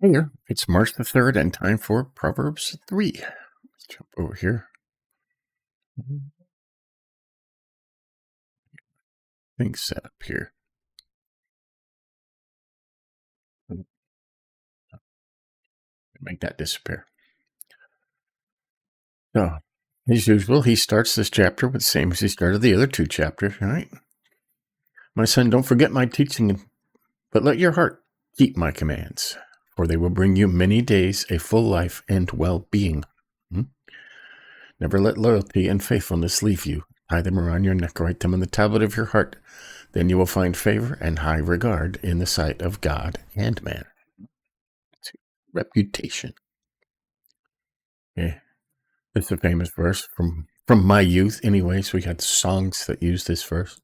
Hey there, it's March the 3rd and time for Proverbs 3. Let's jump over here. Things set up here. Make that disappear. So, as usual, he starts this chapter with the same as he started the other two chapters, all right? My son, don't forget my teaching, but let your heart keep my commands, for they will bring you many days, a full life, and well-being. Never let loyalty and faithfulness leave you. Tie them around your neck, write them on the tablet of your heart. Then you will find favor and high regard in the sight of God and man. Reputation. Okay. It's a famous verse from my youth anyway, so we had songs that use this verse.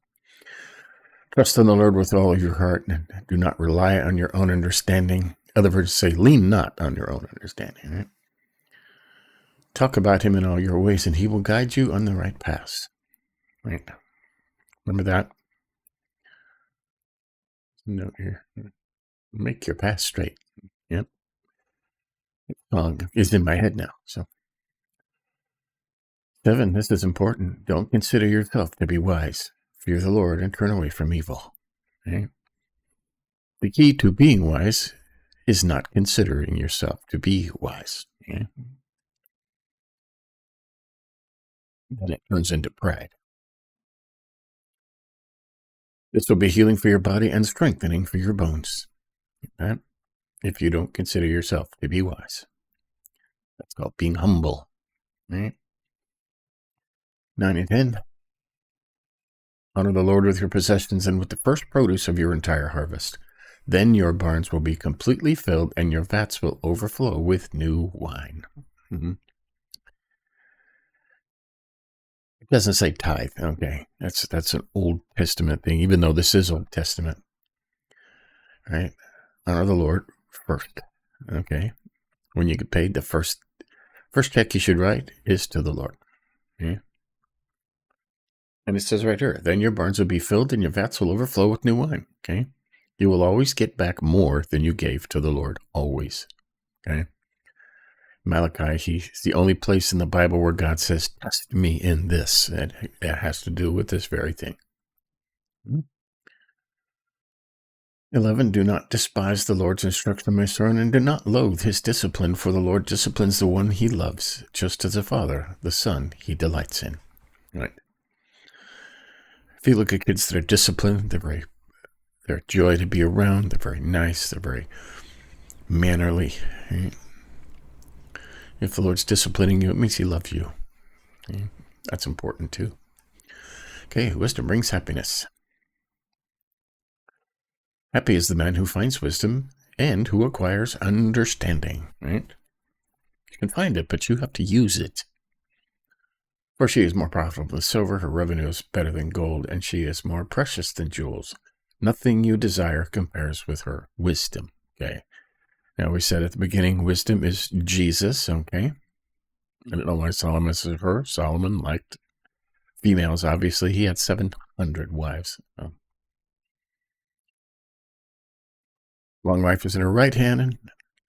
Trust in the Lord with all of your heart and do not rely on your own understanding. Other verses say, lean not on your own understanding. Right? Talk about him in all your ways and he will guide you on the right path. Right? Remember that? Note here. Make your path straight. Yep. The song is in my head now. So 7, this is important. Don't consider yourself to be wise. Fear the Lord and turn away from evil. Okay? The key to being wise is not considering yourself to be wise. Okay? Then it turns into pride. This will be healing for your body and strengthening for your bones. Right? If you don't consider yourself to be wise. That's called being humble. Right? 9 and 10. Honor the Lord with your possessions and with the first produce of your entire harvest. Then your barns will be completely filled and your vats will overflow with new wine. It doesn't say tithe. Okay. That's an Old Testament thing, even though this is Old Testament. All right. Honor the Lord first. Okay. When you get paid, the first check you should write is to the Lord. Okay. And it says right here, then your barns will be filled and your vats will overflow with new wine. Okay. You will always get back more than you gave to the Lord. Always. Okay. Malachi, he's the only place in the Bible where God says, trust me in this. It has to do with this very thing. 11, do not despise the Lord's instruction, my son, and do not loathe his discipline, for the Lord disciplines the one he loves, just as a father, the son he delights in. Right. If you look at kids that are disciplined, they're a joy to be around. They're very nice. They're very mannerly. Right? If the Lord's disciplining you, it means he loves you. Okay? That's important too. Okay, wisdom brings happiness. Happy is the man who finds wisdom and who acquires understanding. Right? You can find it, but you have to use it. For she is more profitable than silver, her revenue is better than gold, and she is more precious than jewels. Nothing you desire compares with her wisdom. Okay. Now we said at the beginning, wisdom is Jesus. Okay. I don't know why Solomon says her. Solomon liked females, obviously. He had 700 wives. Long life is in her right hand, and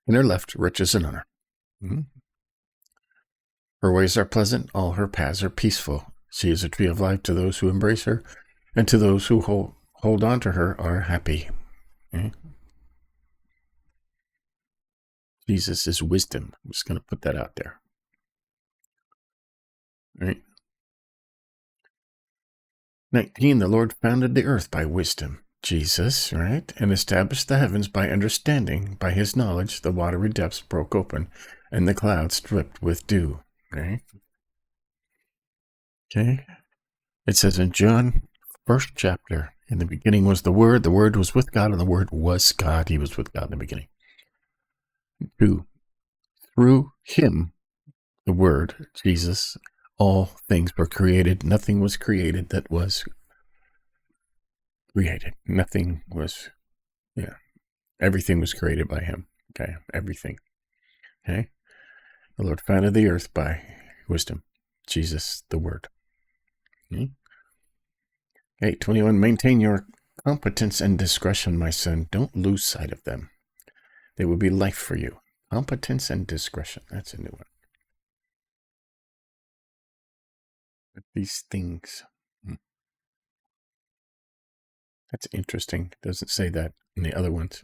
in her left, riches and honor. Her ways are pleasant, all her paths are peaceful. She is a tree of life to those who embrace her, and to those who hold on to her are happy. Okay? Jesus is wisdom. I'm just going to put that out there. All right. 19, the Lord founded the earth by wisdom. Jesus, right? And established the heavens by understanding. By his knowledge, the watery depths broke open, and the clouds dripped with dew. Okay. Okay. It says in John, 1st chapter, in the beginning was the Word was with God, and the Word was God. He was with God in the beginning. 2, through him, the Word, Jesus, all things were created. Nothing was created that was created. Nothing was, everything was created by him. Okay, everything. Okay. The Lord founded the earth by wisdom. Jesus, the Word. Okay. 21, maintain your competence and discretion, my son. Don't lose sight of them. They will be life for you. Competence and discretion. That's a new one. But these things. That's interesting. It doesn't say that in the other ones.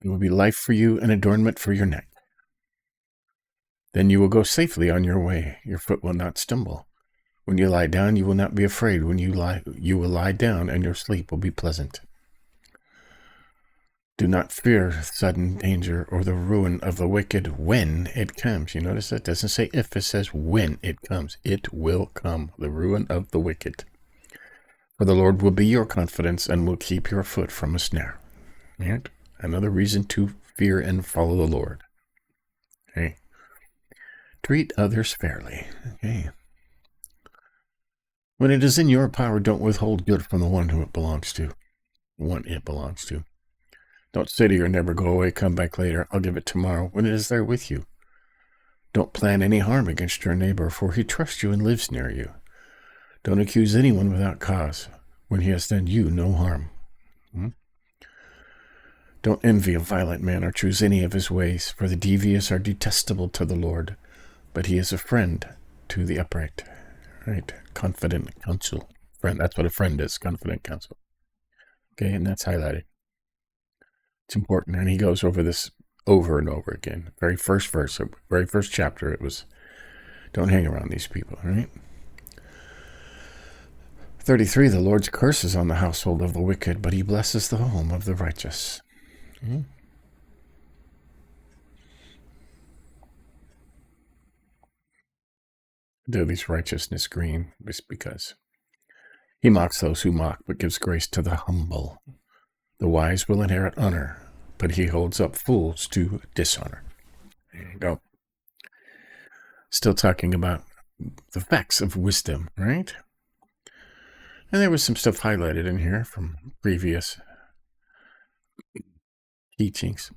It will be life for you and adornment for your neck. Then you will go safely on your way. Your foot will not stumble. When you lie down, you will not be afraid. When you will lie down, and your sleep will be pleasant. Do not fear sudden danger or the ruin of the wicked when it comes. You notice that? It doesn't say if, it says when it comes. It will come, the ruin of the wicked. For the Lord will be your confidence and will keep your foot from a snare. Right? Another reason to fear and follow the Lord. Okay. Treat others fairly. Okay. When it is in your power, don't withhold good from the one who it belongs to. Don't say to your neighbor, go away, come back later. I'll give it tomorrow when it is there with you. Don't plan any harm against your neighbor, for he trusts you and lives near you. Don't accuse anyone without cause when he has done you no harm. Don't envy a violent man or choose any of his ways, for the devious are detestable to the Lord, but he is a friend to the upright. Right? Confident counsel. Friend. That's what a friend is, confident counsel. Okay, and that's highlighted. It's important, and he goes over this over and over again. Very first verse, very first chapter, it was, don't hang around these people, right? 33, the Lord's curse is on the household of the wicked, but he blesses the home of the righteous. Do these righteousness green just because. He mocks those who mock, but gives grace to the humble. The wise will inherit honor, but he holds up fools to dishonor. There you go. Still talking about the facts of wisdom, right? And there was some stuff highlighted in here from previous teachings.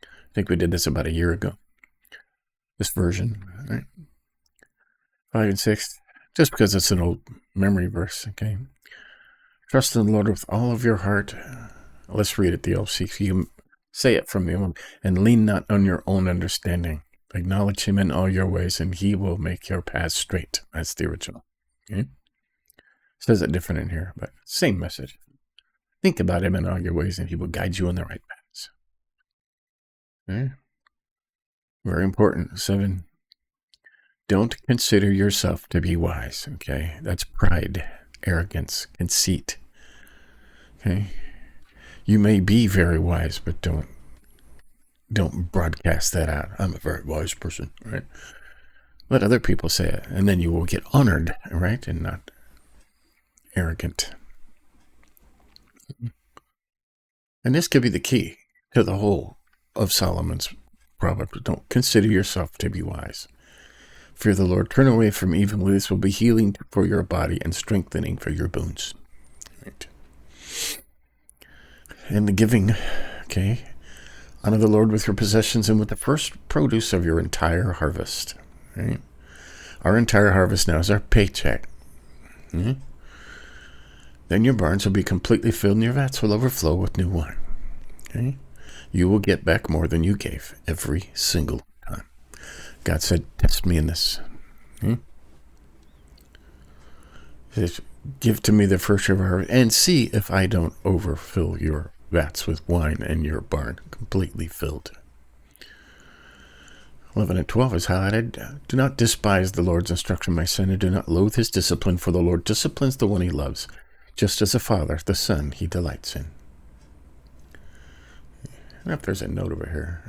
I think we did this about a year ago. This version, right? 5 and 6, just because it's an old memory verse, okay? Trust in the Lord with all of your heart. Let's read it, the LC. You can say it from the old. And lean not on your own understanding. Acknowledge him in all your ways, and he will make your paths straight. That's the original. Okay? It says it different in here, but same message. Think about him in all your ways, and he will guide you on the right paths. Okay? Very important. 7. Don't consider yourself to be wise. Okay? That's pride, arrogance, conceit. Okay? You may be very wise, but don't broadcast that out. I'm a very wise person, right? Let other people say it, and then you will get honored, right? And not arrogant. And this could be the key to the whole of Solomon's Proverbs. Don't consider yourself to be wise. Fear the Lord. Turn away from evil. This will be healing for your body and strengthening for your bones. Right. And the giving, okay? Honor the Lord with your possessions and with the first produce of your entire harvest. Right? Our entire harvest now is our paycheck. Mm-hmm. Then your barns will be completely filled and your vats will overflow with new wine. Okay? You will get back more than you gave every single time. God said, test me in this. He says, give to me the first of your harvest and see if I don't overfill your vats with wine and your barn completely filled. 11 and 12 is highlighted. Do not despise the Lord's instruction, my son, and do not loathe his discipline, for the Lord disciplines the one he loves, just as a father, the son he delights in. I don't know if there's a note over here.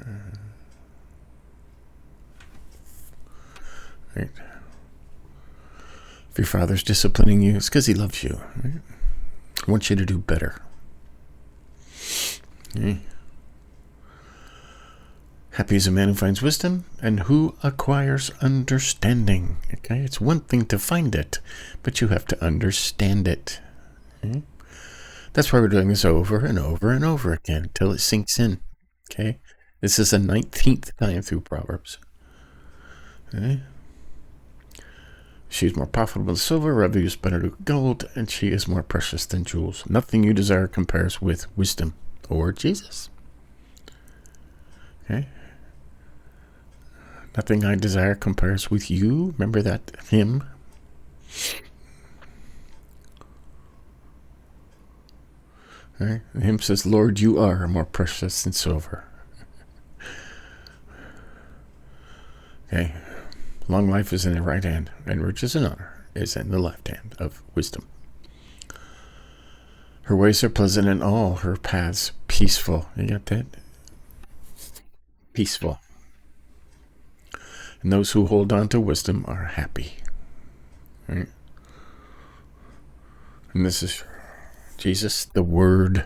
Right. If your father's disciplining you, it's because he loves you. Right? He wants you to do better. Okay. Happy is a man who finds wisdom and who acquires understanding. Okay, it's one thing to find it, but you have to understand it. Okay? That's why we're doing this over and over and over again until it sinks in. Okay, this is the 19th time through Proverbs. Okay. She is more profitable than silver, revenue is better than gold, and she is more precious than jewels. Nothing you desire compares with wisdom, or Jesus. Okay. Nothing I desire compares with you. Remember that hymn? Right? The hymn says, Lord, you are more precious than silver. Okay. Long life is in the right hand, and riches and honor is in the left hand of wisdom. Her ways are pleasant and all her paths peaceful. You got that? Peaceful. And those who hold on to wisdom are happy. Right? And this is Jesus, the Word.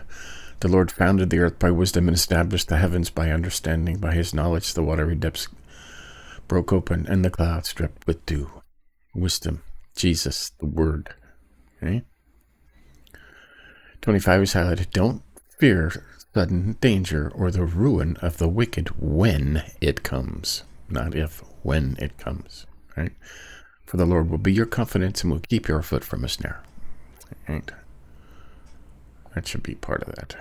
The Lord founded the earth by wisdom and established the heavens by understanding. By his knowledge, the watery depths broke open and the clouds dripped with dew. Wisdom. Jesus, the Word. Okay? 25 is highlighted. Don't fear sudden danger or the ruin of the wicked when it comes. Not if, when it comes. Right? For the Lord will be your confidence and will keep your foot from a snare. Right? That should be part of that.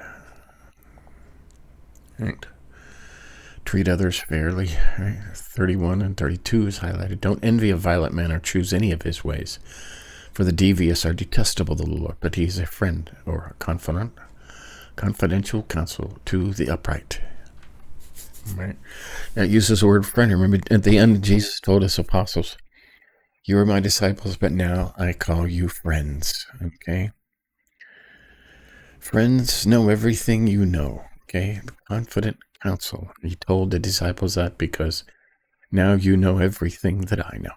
Right? Treat others fairly. Right? 31 and 32 is highlighted. Don't envy a violent man or choose any of his ways. For the devious are detestable to the Lord, but he is a friend or a confidential counsel to the upright. Right? Now it uses the word friend. Remember, at the end, Jesus told his apostles, you are my disciples, but now I call you friends. Okay? Friends know everything you know. Okay? Confident counsel. He told the disciples that because now you know everything that I know.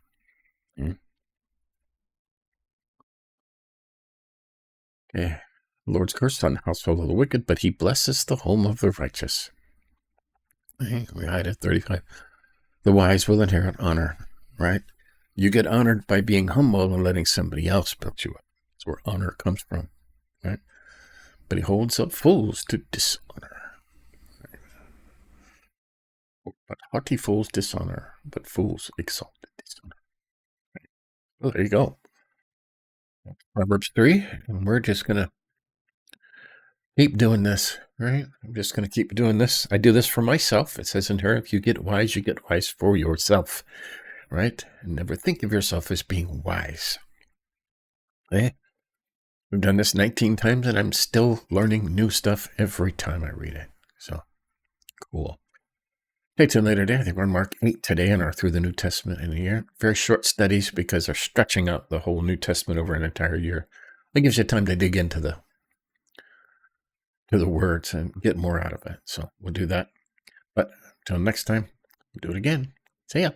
Okay? The Lord's cursed on the household of the wicked, but he blesses the home of the righteous. Okay? We hide at 35. The wise will inherit honor, right? You get honored by being humble and letting somebody else build you up. That's where honor comes from, right? But he holds up fools to dishonor. Right? But haughty fools dishonor, but fools exalt dishonor. Right? Well, there you go. That's Proverbs 3, and we're just going to keep doing this, right? I'm just going to keep doing this. I do this for myself. It says in here, if you get wise for yourself, right? And never think of yourself as being wise. Okay? We've done this 19 times, and I'm still learning new stuff every time I read it. So, cool. Stay tuned later today. I think we're on Mark 8 today and are through the New Testament in a year. Very short studies because they're stretching out the whole New Testament over an entire year. It gives you time to dig into the words and get more out of it. So we'll do that. But until next time, we'll do it again. See ya.